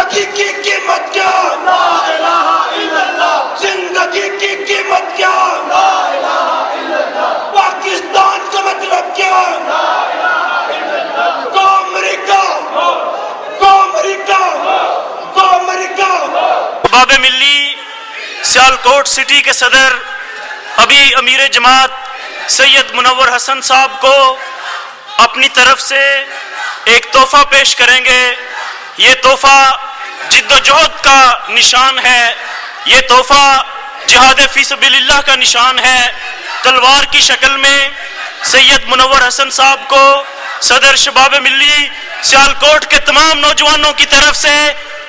زندگی کی قیمت کیا؟ لا الہ الا اللہ. زندگی کی قیمت کیا؟ لا الہ الا اللہ. پاکستان کا مطلب کیا؟ لا الہ الا اللہ. گو امریکہ، گو امریکہ، گو امریکہ. شباب ملی سیالکوٹ سٹی کے صدر ابھی امیر جماعت سید منور حسن صاحب کو اپنی طرف سے ایک تحفہ پیش کریں گے. یہ تحفہ جد و جہد کا نشان ہے، یہ تحفہ جہاد فی سبیل اللہ کا نشان ہے. تلوار کی شکل میں سید منور حسن صاحب کو صدر شباب ملی سیالکوٹ کے تمام نوجوانوں کی طرف سے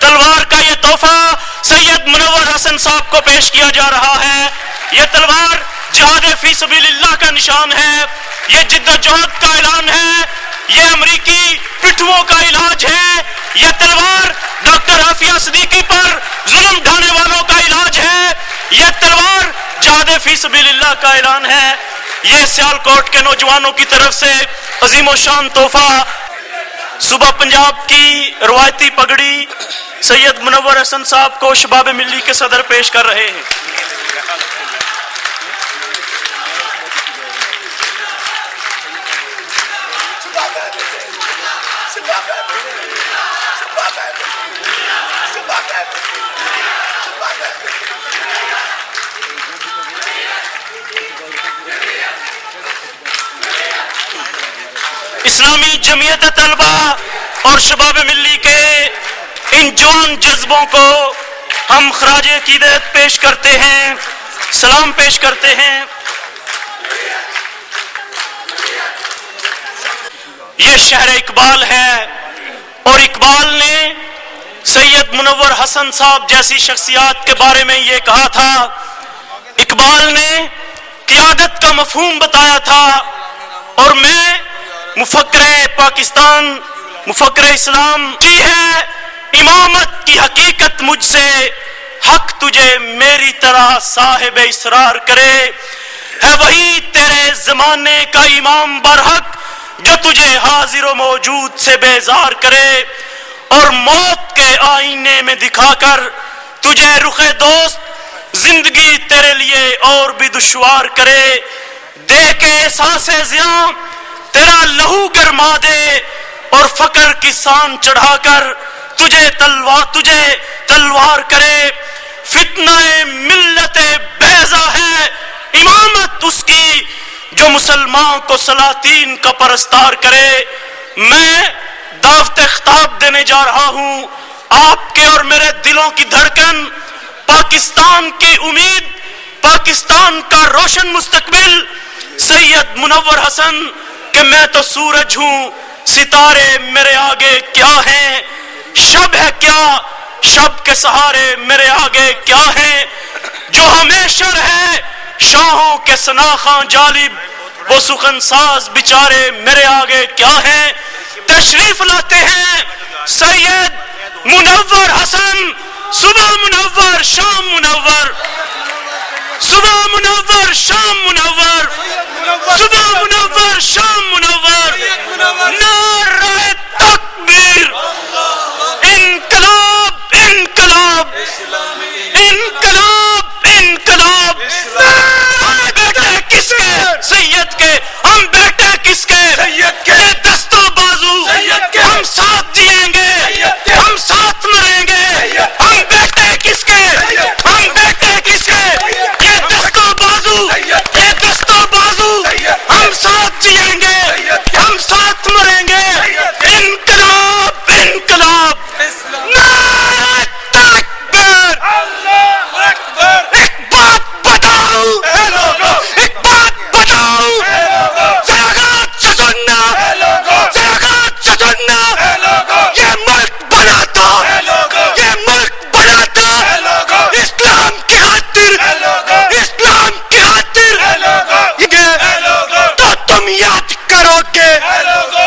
تلوار کا یہ تحفہ سید منور حسن صاحب کو پیش کیا جا رہا ہے. یہ تلوار جہاد فی سبیل اللہ کا نشان ہے، یہ جد و جہد کا اعلان ہے، یہ امریکی پٹھوؤں کا علاج ہے. یہ تلوار ڈاکٹر عافیہ صدیقی پر ظلم ڈھانے والوں کا علاج ہے. یہ تلوار جہاد فی سبیل اللہ کا اعلان ہے. یہ سیالکوٹ کے نوجوانوں کی طرف سے عظیم و شان تحفہ صوبہ پنجاب کی روایتی پگڑی سید منور حسن صاحب کو شباب ملی کے صدر پیش کر رہے ہیں. اسلامی جمعیت طلبہ اور شباب ملی کے ان جوان جذبوں کو ہم خراج عقیدت پیش کرتے ہیں، سلام پیش کرتے ہیں. یہ شہر اقبال ہے اور اقبال نے سید منور حسن صاحب جیسی شخصیات کے بارے میں یہ کہا تھا. اقبال نے قیادت کا مفہوم بتایا تھا اور میں مفکر پاکستان، مفکر اسلام کی ہے امامت کی حقیقت مجھ سے، حق تجھے میری طرح صاحب اسرار کرے. ہے وہی تیرے زمانے کا امام برحق جو تجھے حاضر و موجود سے بیزار کرے اور موت کے آئینے میں دکھا کر تجھے رخ دوست زندگی تیرے لیے اور بھی دشوار کرے. دے کے احساس زیاں تیرا لہو گرما دے اور فقر کی سان چڑھا کر تجھے تلوار کرے. فتنہ ملت بیضا ہے امامت اس کی جو مسلمان کو سلاطین کا پرستار کرے. میں دعوت خطاب دینے جا رہا ہوں آپ کے اور میرے دلوں کی دھڑکن، پاکستان کی امید، پاکستان کا روشن مستقبل سید منور حسن کہ میں تو سورج ہوں، ستارے میرے آگے کیا ہیں، شب ہے کیا، شب کے سہارے میرے آگے کیا ہیں. جو ہمیشہ رہے شاہوں کے سناخاں جالب وہ سخن ساز بیچارے میرے آگے کیا ہیں. تشریف لاتے ہیں سید منور حسن، صبح منور شام منور، صبح منور شام منور، صبح منور شام منور. نعرہ تکبیر، انقلاب انقلاب انقلاب انقلاب. بیٹے کس کے؟ سید کے. ہم بیٹے کس کے؟ سید کے. دست و بازو ہم ساتھ جیئیں گے، ہم ساتھ مریں گے. ہم بیٹے کس کے؟ ہم بیٹے کس کے؟ یہ دست و بازو، یہ دست و بازو ہم ساتھ جیئیں گے، ہم ساتھ مریں گے. انقلاب انقلاب. نعرہ تکبیر. ایک بات بتاؤ، ایک بات بتاؤ، ذرا غور سے سننا، ذرا غور سے سننا. یہ ملک بناتا، یہ ملک بناتا اسلام کی خاطر، اسلام کی خاطر. تو تم یاد کرو گے،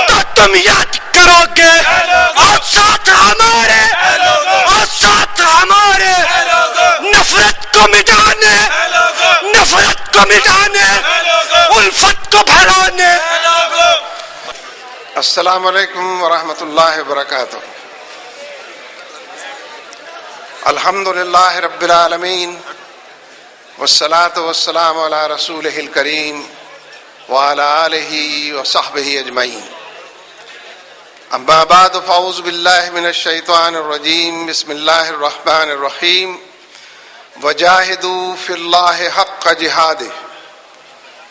تو تم یاد کرو گے اور ساتھ ہمارے، اور ساتھ ہمارے نفرت کو مٹانے، نفرت کو مٹانے، الفت کو بھرانے. السلام علیکم ورحمۃ اللہ وبرکاتہ. الحمدللہ رب العالمین والصلاة والسلام علی رسولہ الکریم وعلی آلہ وصحبہ اجمعین اما بعد فاعوذ باللہ من الشیطان الرجیم بسم اللہ الرحمن الرحیم وجاہدوا فی اللہ حق جہادہ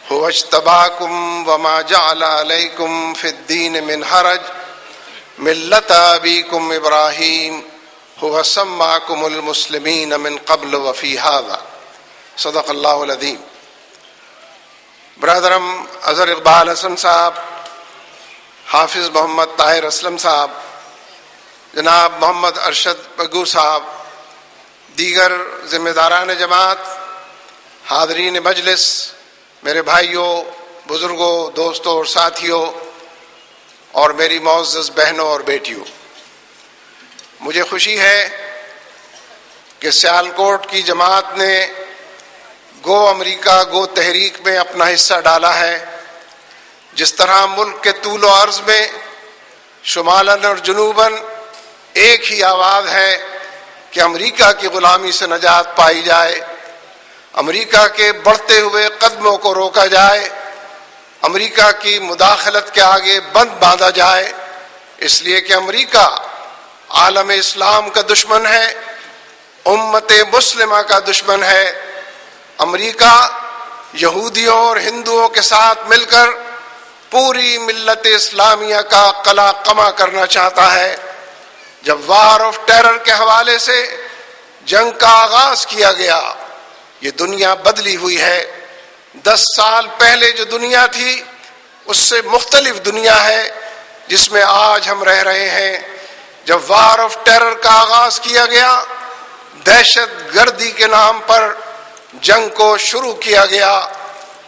هو اجتباکم وما جعل علیکم فی الدین من حرج ملت ابیکم ابراہیم هو سماکم المسلمین من قبل وفی ھذا صدق اللہ العظیم. برادرم اظہر اقبال حسن صاحب، حافظ محمد طاہر اسلم صاحب، جناب محمد ارشد بگو صاحب، دیگر ذمہ داران جماعت، حاضرین مجلس، میرے بھائیوں، بزرگوں، دوستوں اور ساتھیوں، اور میری معزز بہنوں اور بیٹیوں، مجھے خوشی ہے کہ سیالکوٹ کی جماعت نے گو امریکہ گو تحریک میں اپنا حصہ ڈالا ہے. جس طرح ملک کے طول و عرض میں شمالاً اور جنوباً ایک ہی آواز ہے کہ امریکہ کی غلامی سے نجات پائی جائے، امریکہ کے بڑھتے ہوئے قدموں کو روکا جائے، امریکہ کی مداخلت کے آگے بند باندھا جائے، اس لیے کہ امریکہ عالم اسلام کا دشمن ہے، امت مسلمہ کا دشمن ہے. امریکہ یہودیوں اور ہندوؤں کے ساتھ مل کر پوری ملت اسلامیہ کا قلع قمع کرنا چاہتا ہے. جب وار آف ٹیرر کے حوالے سے جنگ کا آغاز کیا گیا، یہ دنیا بدلی ہوئی ہے. 10 سال پہلے جو دنیا تھی اس سے مختلف دنیا ہے جس میں آج ہم رہ رہے ہیں. جب وار آف ٹیرر کا آغاز کیا گیا، دہشت گردی کے نام پر جنگ کو شروع کیا گیا،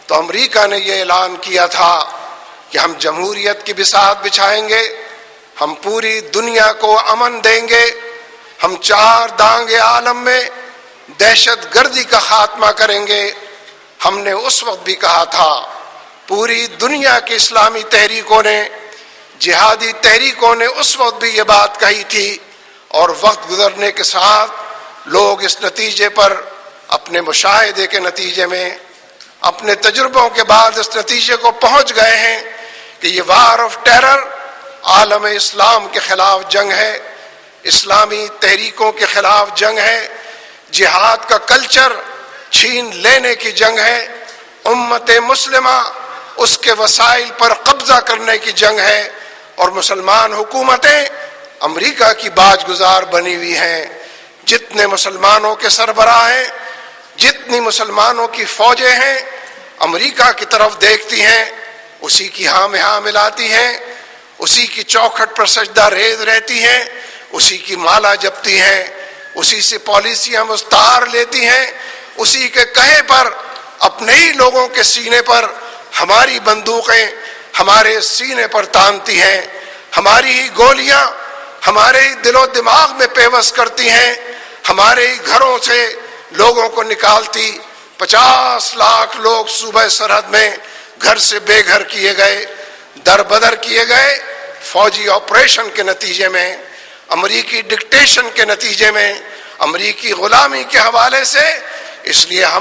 تو امریکہ نے یہ اعلان کیا تھا کہ ہم جمہوریت کی بساط بچھائیں گے، ہم پوری دنیا کو امن دیں گے، ہم 4 دانگ عالم میں دہشت گردی کا خاتمہ کریں گے. ہم نے اس وقت بھی کہا تھا، پوری دنیا کی اسلامی تحریکوں نے، جہادی تحریکوں نے اس وقت بھی یہ بات کہی تھی، اور وقت گزرنے کے ساتھ لوگ اس نتیجے پر اپنے مشاہدے کے نتیجے میں، اپنے تجربوں کے بعد اس نتیجے کو پہنچ گئے ہیں کہ یہ وار آف ٹیرر عالم اسلام کے خلاف جنگ ہے، اسلامی تحریکوں کے خلاف جنگ ہے، جہاد کا کلچر چھین لینے کی جنگ ہے، امت مسلمہ اس کے وسائل پر قبضہ کرنے کی جنگ ہے، اور مسلمان حکومتیں امریکہ کی باج گزار بنی ہوئی ہیں. جتنے مسلمانوں کے سربراہ ہیں، جتنی مسلمانوں کی فوجیں ہیں، امریکہ کی طرف دیکھتی ہیں، اسی کی ہاں میں ہاں ملاتی ہیں، اسی کی چوکھٹ پر سجدہ ریز رہتی ہیں، اسی کی مالا جپتی ہیں، اسی سے پالیسیاں مستعار لیتی ہیں، اسی کے کہے پر اپنے ہی لوگوں کے سینے پر ہماری بندوقیں ہمارے سینے پر تانتی ہیں، ہماری ہی گولیاں ہمارے ہی دل و دماغ میں پیوست کرتی ہیں، ہمارے ہی گھروں سے لوگوں کو نکالتی. 50 لاکھ لوگ صوبہ سرحد میں گھر سے بے گھر کیے گئے، در بدر کیے گئے فوجی آپریشن کے نتیجے میں، امریکی ڈکٹیشن کے نتیجے میں، امریکی غلامی کے حوالے سے. اس لیے ہم